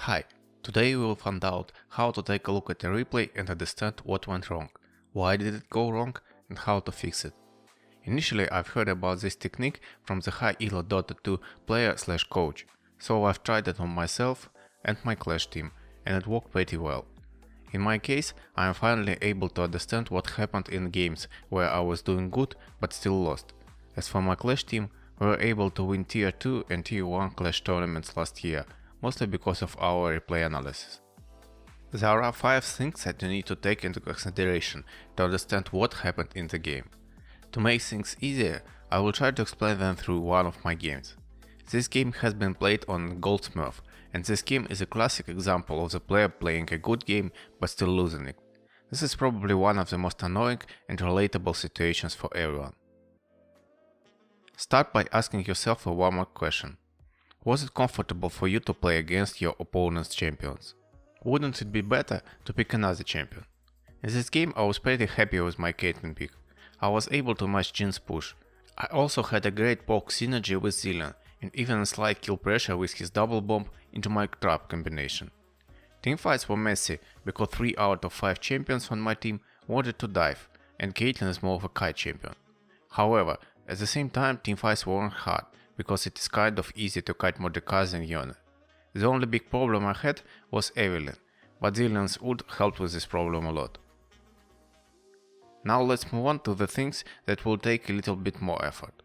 Hi, today we will find out how to take a look at a replay and understand what went wrong, why did it go wrong, and how to fix it. Initially I've heard about this technique from the high elo Dota 2 player/coach, so I've tried it on myself and my Clash team, and it worked pretty well. In my case, I am finally able to understand what happened in games where I was doing good but still lost. As for my Clash team, we were able to win Tier 2 and Tier 1 Clash tournaments last year, mostly because of our replay analysis. There are 5 things that you need to take into consideration to understand what happened in the game. To make things easier, I will try to explain them through one of my games. This game has been played on Gold Smurf, and this game is a classic example of the player playing a good game but still losing it. This is probably one of the most annoying and relatable situations for everyone. Start by asking yourself a warm-up question. Was it comfortable for you to play against your opponent's champions? Wouldn't it be better to pick another champion? In this game I was pretty happy with my Caitlyn pick. I was able to match Jin's push. I also had a great poke synergy with Zilean, and even a slight kill pressure with his double bomb into my trap combination. Teamfights were messy because 3 out of 5 champions on my team wanted to dive, and Caitlyn is more of a kite champion. However, at the same time teamfights weren't hard, because it is kind of easy to kite Mordekaiser than Yone. The only big problem I had was Evelynn, but Zilean's ult helped with this problem a lot. Now let's move on to the things that will take a little bit more effort.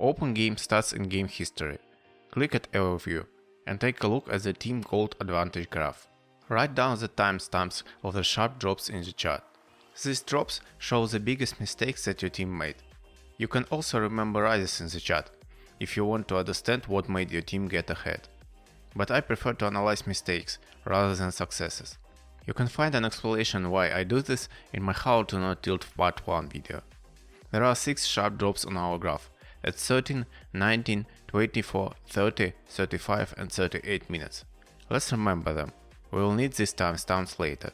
Open game stats in game history. Click at Overview and take a look at the team gold advantage graph. Write down the timestamps of the sharp drops in the chart. These drops show the biggest mistakes that your team made. You can also remember rises in the chat, if you want to understand what made your team get ahead. But I prefer to analyze mistakes rather than successes. You can find an explanation why I do this in my How to Not Tilt Part 1 video. There are 6 sharp drops on our graph at 13, 19, 24, 30, 35 and 38 minutes. Let's remember them. We will need these timestamps later.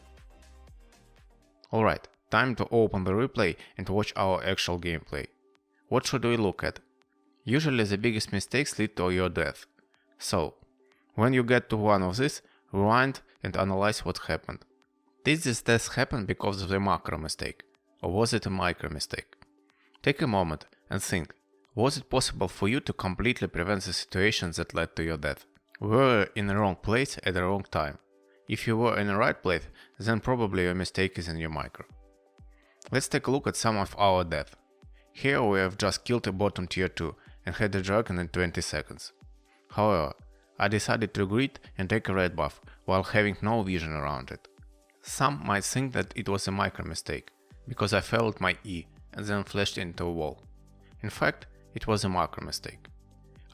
Alright, time to open the replay and watch our actual gameplay. What should we look at? Usually the biggest mistakes lead to your death. So, when you get to one of these, rewind and analyze what happened. Did this death happen because of the macro mistake, or was it a micro mistake? Take a moment and think, was it possible for you to completely prevent the situations that led to your death? Were you in the wrong place at the wrong time? If you were in the right place, then probably your mistake is in your micro. Let's take a look at some of our death. Here we have just killed a bot on tier 2 and had a dragon in 20 seconds. However, I decided to grid and take a red buff while having no vision around it. Some might think that it was a micro mistake, because I failed my E and then flashed into a wall. In fact, it was a macro mistake.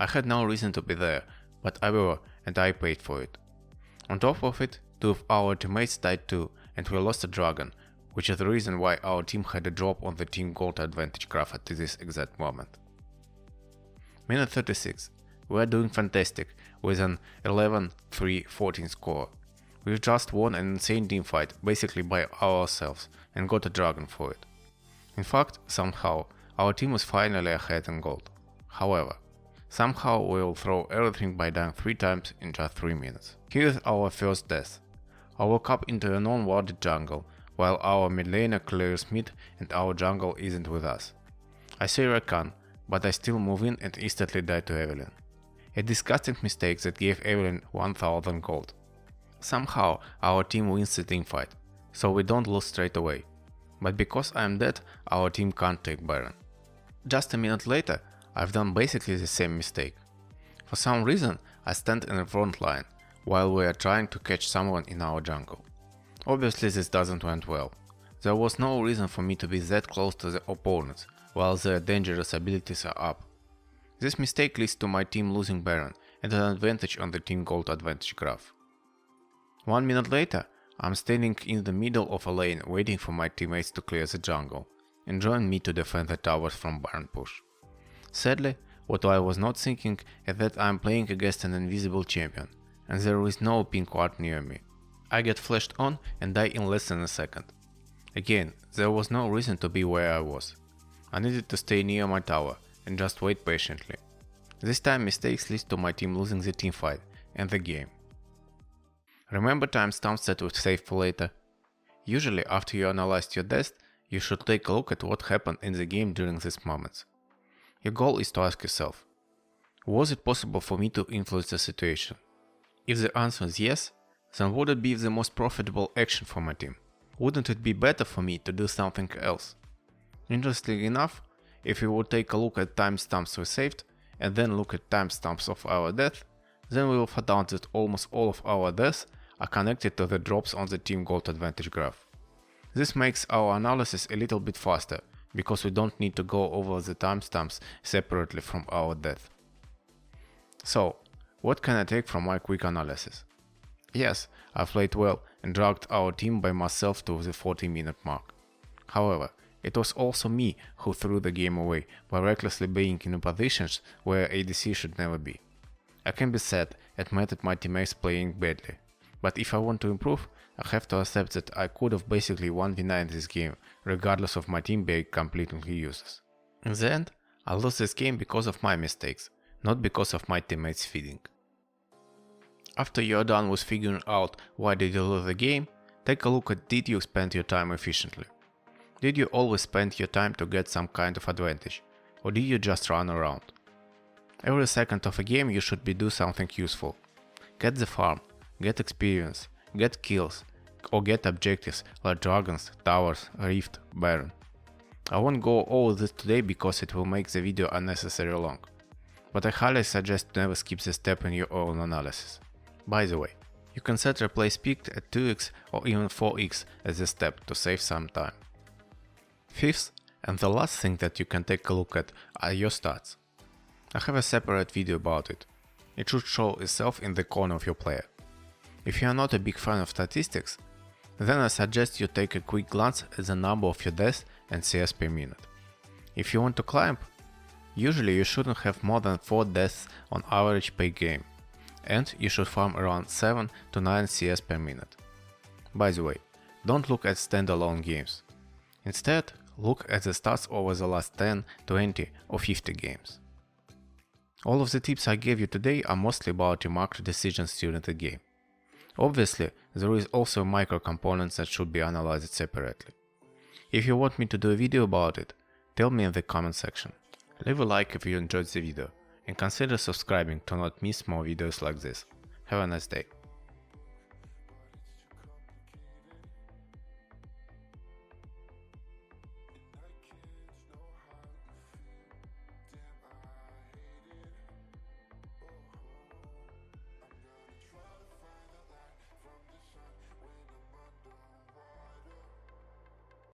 I had no reason to be there, but I were, and I paid for it. On top of it, 2 of our teammates died too, and we lost a dragon, which is the reason why our team had a drop on the team gold advantage graph at this exact moment. Minute 36. We are doing fantastic with an 11-3-14 score. We've just won an insane teamfight basically by ourselves and got a dragon for it. In fact, somehow, our team was finally ahead in gold. However, somehow we will throw everything by dying 3 times in just 3 minutes. Here's our first death. I woke up into a non-warded jungle, while our mid laner clears mid and our jungle isn't with us. I see Rakan, but I still move in and instantly die to Evelynn. A disgusting mistake that gave Evelynn 1000 gold. Somehow our team wins the teamfight, so we don't lose straight away. But because I am dead, our team can't take Baron. Just a minute later, I've done basically the same mistake. For some reason, I stand in the front line, while we are trying to catch someone in our jungle. Obviously this doesn't went well. There was no reason for me to be that close to the opponents, while their dangerous abilities are up. This mistake leads to my team losing Baron and an advantage on the team gold advantage graph. 1 minute later, I'm standing in the middle of a lane waiting for my teammates to clear the jungle and join me to defend the towers from Baron push. Sadly, what I was not thinking is that I'm playing against an invisible champion, and there is no pink ward near me. I get flashed on and die in less than a second. Again, there was no reason to be where I was. I needed to stay near my tower and just wait patiently. This time mistakes lead to my team losing the teamfight and the game. Remember timestamps that we've saved for later? Usually after you analyzed your death, you should take a look at what happened in the game during these moments. Your goal is to ask yourself, was it possible for me to influence the situation? If the answer is yes, then would it be the most profitable action for my team? Wouldn't it be better for me to do something else? Interestingly enough, if we would take a look at timestamps we saved and then look at timestamps of our death, then we will find out that almost all of our deaths are connected to the drops on the team gold advantage graph. This makes our analysis a little bit faster, because we don't need to go over the timestamps separately from our death. So, what can I take from my quick analysis? Yes, I played well and dragged our team by myself to the 40-minute mark. However, it was also me who threw the game away by recklessly being in positions where ADC should never be. I can be sad and mad at my teammates playing badly, but if I want to improve, I have to accept that I could have basically 1v9 this game, regardless of my team being completely useless. In the end, I lost this game because of my mistakes, not because of my teammates feeding. After you are done with figuring out why did you lose the game, take a look at did you spend your time efficiently. Did you always spend your time to get some kind of advantage, or did you just run around? Every second of a game you should do something useful. Get the farm, get experience, get kills, or get objectives like dragons, towers, rift, baron. I won't go over this today because it will make the video unnecessarily long, but I highly suggest to never skip this step in your own analysis. By the way, you can set replace picked at 2x or even 4x as a step to save some time. Fifth, and the last thing that you can take a look at are your stats. I have a separate video about it. It should show itself in the corner of your player. If you are not a big fan of statistics, then I suggest you take a quick glance at the number of your deaths and CS per minute. If you want to climb, usually you shouldn't have more than 4 deaths on average per game, and you should farm around 7 to 9 CS per minute. By the way, don't look at standalone games. Instead, look at the stats over the last 10, 20 or 50 games. All of the tips I gave you today are mostly about your macro decisions during the game. Obviously, there is also micro components that should be analyzed separately. If you want me to do a video about it, tell me in the comment section. Leave a like if you enjoyed the video, and consider subscribing to not miss more videos like this. Have a nice day.